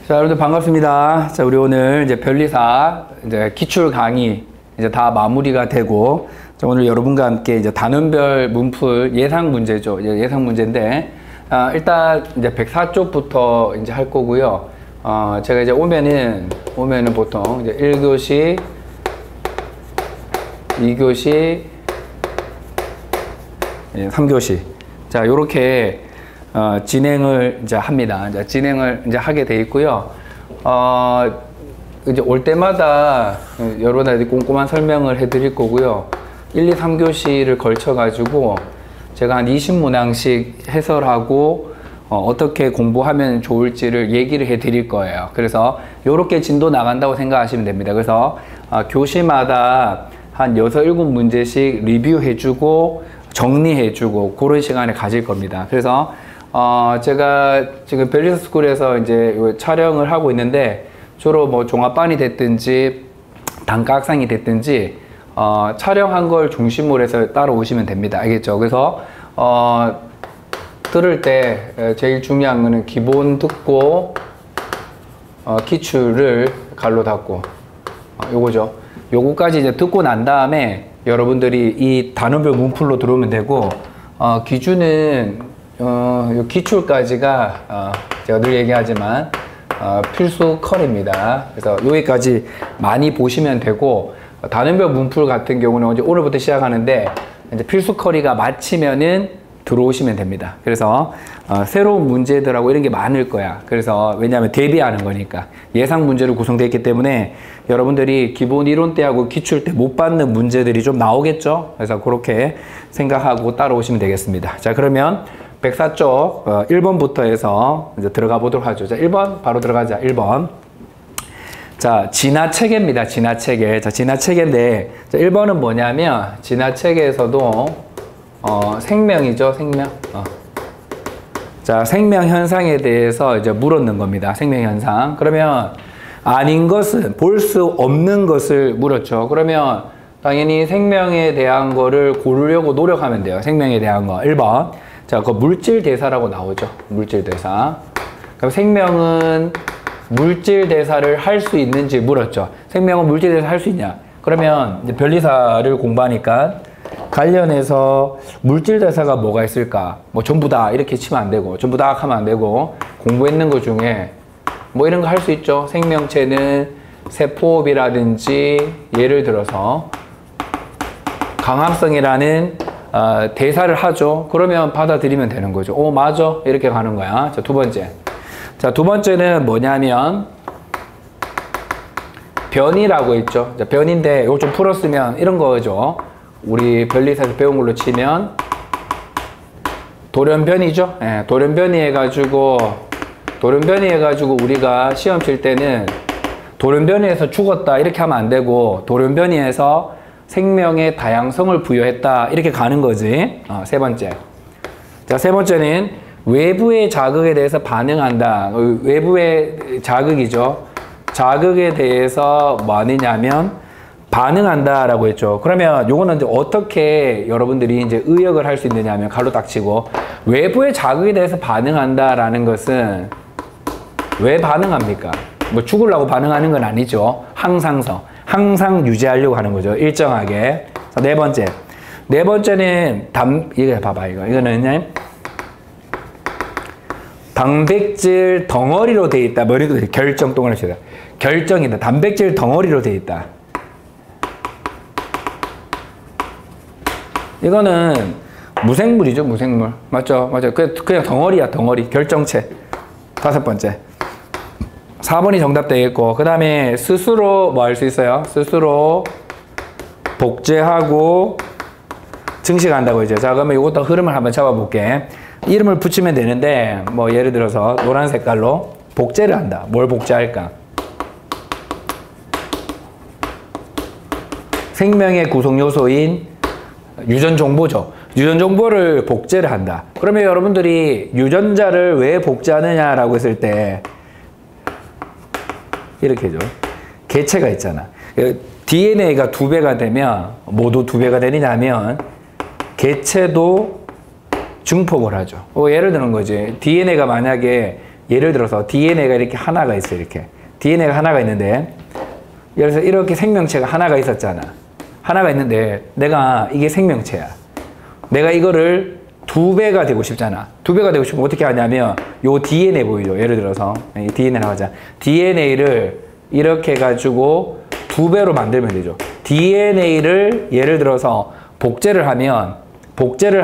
자, 여러분들 반갑습니다. 자, 우리 오늘 이제 변리사 이제 기출 강의 이제 다 마무리가 되고, 자, 오늘 여러분과 함께 이제 단원별 문풀 예상 문제죠. 이제 예상 문제인데, 일단 이제 104쪽부터 이제 할 거고요. 제가 이제 오면은 보통 이제 1교시, 2교시, 3교시. 자, 요렇게 진행을 이제 합니다. 이제 진행을 이제 하게 돼 있고요. 이제 올 때마다 여러분들한테 꼼꼼한 설명을 해 드릴 거고요. 1, 2, 3교시를 걸쳐 가지고 제가 한 20문항씩 해설하고 어떻게 공부하면 좋을지를 얘기를 해 드릴 거예요. 그래서 요렇게 진도 나간다고 생각하시면 됩니다. 그래서 교시마다 한 6, 7문제씩 리뷰해 주고 정리해 주고 그런 시간을 가질 겁니다. 그래서 제가 지금 변리사 스쿨에서 이제 촬영을 하고 있는데, 주로 뭐 종합반이 됐든지 단과 학상이 됐든지 촬영한 걸 중심으로 해서 따라오시면 됩니다. 알겠죠? 그래서 들을 때 제일 중요한 거는 기본 듣고 기출을 갈로 닫고 요거죠. 요거까지 이제 듣고 난 다음에 여러분들이 이 단원별 문풀로 들어오면 되고, 기준은 요 기출까지가 제가 늘 얘기하지만 필수 컬입니다. 그래서 여기까지 많이 보시면 되고, 단원별 문풀 같은 경우는 이제 오늘부터 시작하는데 이제 필수 컬이가 마치면은 들어오시면 됩니다. 그래서 새로운 문제들하고 이런 게 많을 거야. 그래서 왜냐하면 대비하는 거니까 예상 문제로 구성되어 있기 때문에 여러분들이 기본 이론 때하고 기출 때 못 받는 문제들이 좀 나오겠죠. 그래서 그렇게 생각하고 따라오시면 되겠습니다. 자, 그러면 104쪽 1번부터 해서 이제 들어가 보도록 하죠. 자, 1번 바로 들어가자. 1번. 자, 진화체계입니다. 진화체계. 자, 진화체계인데, 자, 1번은 뭐냐면 진화체계에서도 생명이죠. 생명. 자, 생명 현상에 대해서 이제 물었는 겁니다. 생명 현상. 그러면 아닌 것은, 볼 수 없는 것을 물었죠. 그러면 당연히 생명에 대한 거를 고르려고 노력하면 돼요. 생명에 대한 거. 1번. 자, 그 물질 대사라고 나오죠. 물질 대사. 그럼 생명은 물질 대사를 할 수 있는지 물었죠. 생명은 물질 대사 할 수 있냐? 그러면 이제 변리사를 공부하니까 관련해서 물질 대사가 뭐가 있을까? 뭐 전부 다 이렇게 치면 안 되고, 전부 다 하면 안 되고, 공부했는 것 중에 뭐 이런 거 할 수 있죠. 생명체는 세포호흡이라든지 예를 들어서 강합성이라는 대사를 하죠. 그러면 받아들이면 되는 거죠. 오, 맞아. 이렇게 가는 거야. 자, 두 번째. 자, 두 번째는 뭐냐면 변이라고 있죠. 자, 변인데 이거 좀 풀었으면 이런 거죠. 우리 변리사에서 배운 걸로 치면 돌연변이죠. 예, 돌연변이 해가지고 우리가 시험 칠 때는 돌연변이해서 죽었다 이렇게 하면 안 되고, 돌연변이해서 생명의 다양성을 부여했다 이렇게 가는 거지. 세 번째. 자, 세 번째는 외부의 자극에 대해서 반응한다. 외부의 자극이죠. 자극에 대해서 뭐 하느냐면 반응한다라고 했죠. 그러면 요거는 이제 어떻게 여러분들이 이제 의역을 할 수 있느냐면 가로 딱 치고, 외부의 자극에 대해서 반응한다라는 것은 왜 반응합니까? 뭐 죽으려고 반응하는 건 아니죠. 항상 유지하려고 하는 거죠. 일정하게. 자, 네 번째. 네 번째는 이거 봐봐, 이거는 단백질 덩어리로 되어 있다. 머리도 결정 동그라미 치다. 결정이다. 단백질 덩어리로 되어 있다. 이거는 무생물이죠, 무생물. 맞죠? 그냥 덩어리야, 덩어리. 결정체. 다섯 번째. 4번이 정답 되겠고, 그 다음에 스스로 뭐 할 수 있어요? 스스로 복제하고 증식한다고 이제. 자, 그러면 이것도 흐름을 한번 잡아볼게. 이름을 붙이면 되는데, 뭐 예를 들어서 노란 색깔로 복제를 한다. 뭘 복제할까? 생명의 구성 요소인 유전 정보죠. 유전 정보를 복제를 한다. 그러면 여러분들이 유전자를 왜 복제하느냐라고 했을 때 이렇게 해줘. 개체가 있잖아. DNA가 2배가 되면 모두 2배가 되느냐면 개체도 증폭을 하죠. 예를 드는 거지. DNA가 만약에 예를 들어서 DNA가 이렇게 하나가 있어요. 이렇게 DNA가 하나가 있는데 예를 들어서 이렇게 생명체가 하나가 있었잖아. 하나가 있는데 내가 이게 생명체야. 내가 이거를 2배가 되고 싶잖아. 2배가 되고 싶으면 어떻게 하냐면 요 DNA 보이죠? 예를 들어서 이 DNA라고 하자. DNA를 이렇게 해가지고 2배로 만들면 되죠. DNA를 예를 들어서 복제를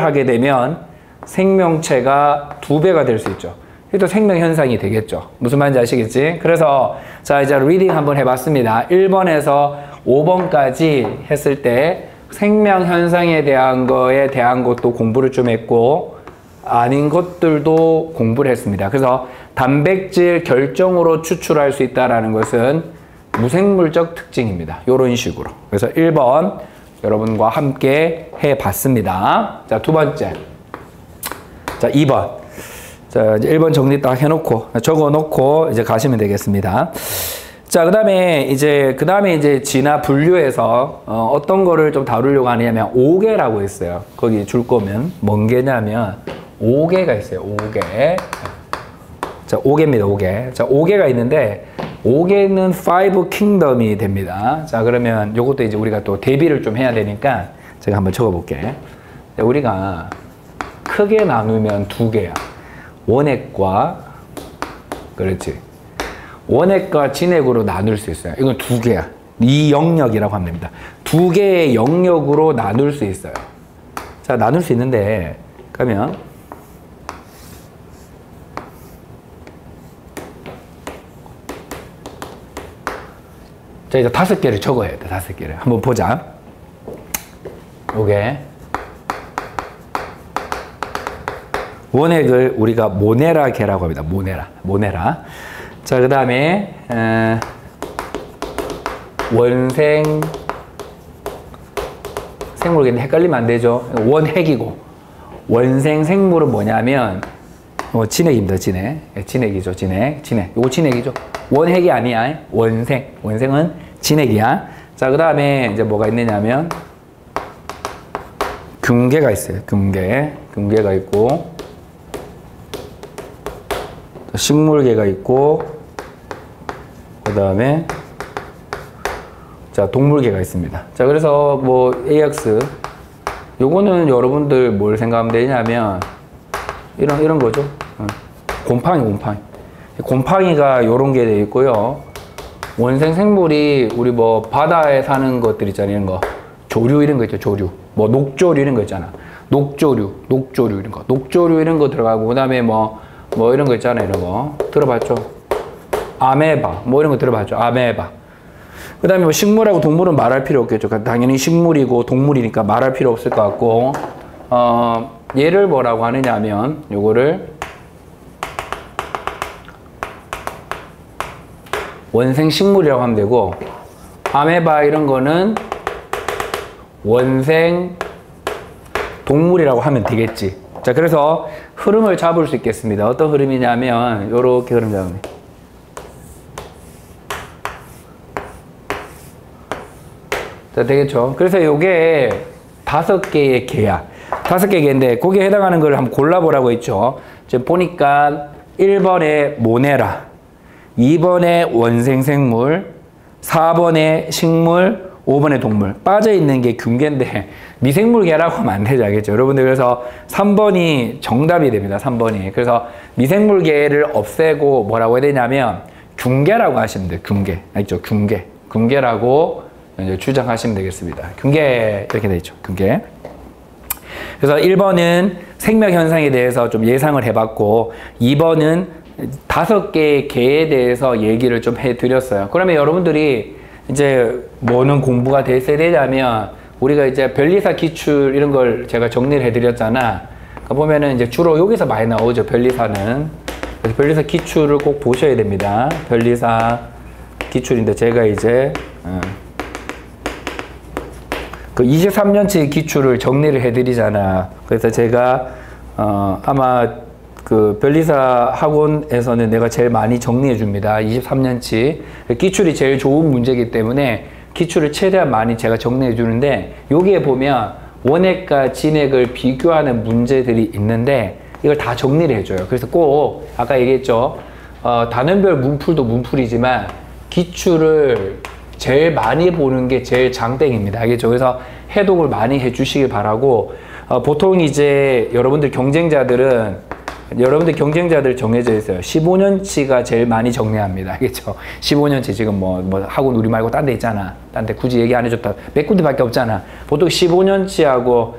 하게 되면 생명체가 2배가 될 수 있죠. 또 생명 현상이 되겠죠. 무슨 말인지 아시겠지? 그래서 자 이제 리딩 한번 해봤습니다. 1번에서 5번까지 했을 때 생명 현상에 대한 것도 공부를 좀 했고 아닌 것들도 공부를 했습니다. 그래서 단백질 결정으로 추출할 수 있다는 것은 무생물적 특징입니다. 이런 식으로. 그래서 1번 여러분과 함께 해봤습니다. 자, 두 번째. 자, 2번. 자, 이제 1번 정리 딱 해놓고, 적어놓고 이제 가시면 되겠습니다. 자, 그 다음에 이제 진화 분류에서 어떤 거를 좀 다루려고 하냐면 5개라고 있어요. 거기 줄 거면 뭔 개냐면 5개가 있어요. 5개. 자, 5개입니다. 5개. 자, 5개가 있는데 5개는 5 킹덤이 됩니다. 자, 그러면 요것도 이제 우리가 또 대비를 좀 해야 되니까 제가 한번 적어볼게. 우리가 크게 나누면 2개야. 원핵과, 그렇지. 원핵과 진핵으로 나눌 수 있어요. 이건 2개야. 이 영역이라고 하면 됩니다. 2개의 영역으로 나눌 수 있어요. 자, 나눌 수 있는데, 그러면, 자, 이제 5개를 적어야 돼. 5개를. 한번 보자. 요게. 원핵을 우리가 모네라계라고 합니다. 모네라. 자, 그 다음에 원생 생물인데 헷갈리면 안 되죠. 원핵이고 원생 생물은 뭐냐면 진핵입니다. 진핵이죠. 진핵. 요거 진핵이죠. 원핵이 아니야. 원생은 진핵이야. 자, 그 다음에 이제 뭐가 있느냐면 균계가 있어요. 균계가 있고 식물계가 있고 그 다음에 자 동물계가 있습니다. 자, 그래서 뭐 AX 요거는 여러분들 뭘 생각하면 되냐면 이런 거죠. 곰팡이가 요런 게 돼 있고요. 원생 생물이 우리 뭐 바다에 사는 것들 있잖아요. 이런 거 조류 이런 거 있죠. 조류 뭐 녹조류 이런 거 있잖아. 녹조류 이런 거 들어가고 그 다음에 뭐 이런 거 있잖아요. 이런 거 들어봤죠? 아메바 뭐 이런 거 들어봤죠? 아메바. 그 다음에 뭐 식물하고 동물은 말할 필요 없겠죠. 당연히 식물이고 동물이니까 말할 필요 없을 것 같고 얘를 뭐라고 하느냐 하면 요거를 원생 식물이라고 하면 되고 아메바 이런 거는 원생 동물이라고 하면 되겠지. 자, 그래서 흐름을 잡을 수 있겠습니다. 어떤 흐름이냐면 요렇게 흐름 잡으면 자, 되겠죠. 그래서 요게 5개의 개야. 5개의 개인데 거기에 해당하는 걸 한번 골라보라고 했죠. 지금 보니까 1번에 모네라, 2번에 원생생물, 4번에 식물, 5번에 동물. 빠져있는 게 균계인데 미생물계라고 하면 안 되죠. 알겠죠? 여러분들 그래서 3번이 정답이 됩니다. 3번이. 그래서 미생물계를 없애고 뭐라고 해야 되냐면 균계라고 하시면 돼요. 균계. 알죠? 균계라고 이제 주장하시면 되겠습니다. 균계 이렇게 돼 있죠. 균계. 그래서 1번은 생명 현상에 대해서 좀 예상을 해봤고 2번은 5개의 개에 대해서 얘기를 좀 해드렸어요. 그러면 여러분들이 이제 뭐는 공부가 됐어야 되냐면 우리가 이제 변리사 기출 이런 걸 제가 정리를 해드렸잖아. 그러니까 보면은 이제 주로 여기서 많이 나오죠. 변리사는. 그래서 변리사 기출을 꼭 보셔야 됩니다. 변리사 기출인데 제가 이제 그 23년치 기출을 정리를 해드리잖아. 그래서 제가 아마 그 변리사 학원에서는 내가 제일 많이 정리해 줍니다. 23년치 기출이 제일 좋은 문제이기 때문에 기출을 최대한 많이 제가 정리해 주는데 여기에 보면 원액과 진액을 비교하는 문제들이 있는데 이걸 다 정리를 해줘요. 그래서 꼭 아까 얘기했죠. 단원별 문풀도 문풀이지만 기출을 제일 많이 보는 게 제일 장땡입니다. 알겠죠? 그래서 해독을 많이 해주시길 바라고 보통 이제 여러분들 경쟁자들 정해져 있어요. 15년치가 제일 많이 정리합니다. 알겠죠? 15년치 지금 뭐 학원 우리 말고 딴 데 있잖아. 딴 데 굳이 얘기 안 해줬다. 몇 군데밖에 없잖아. 보통 15년치하고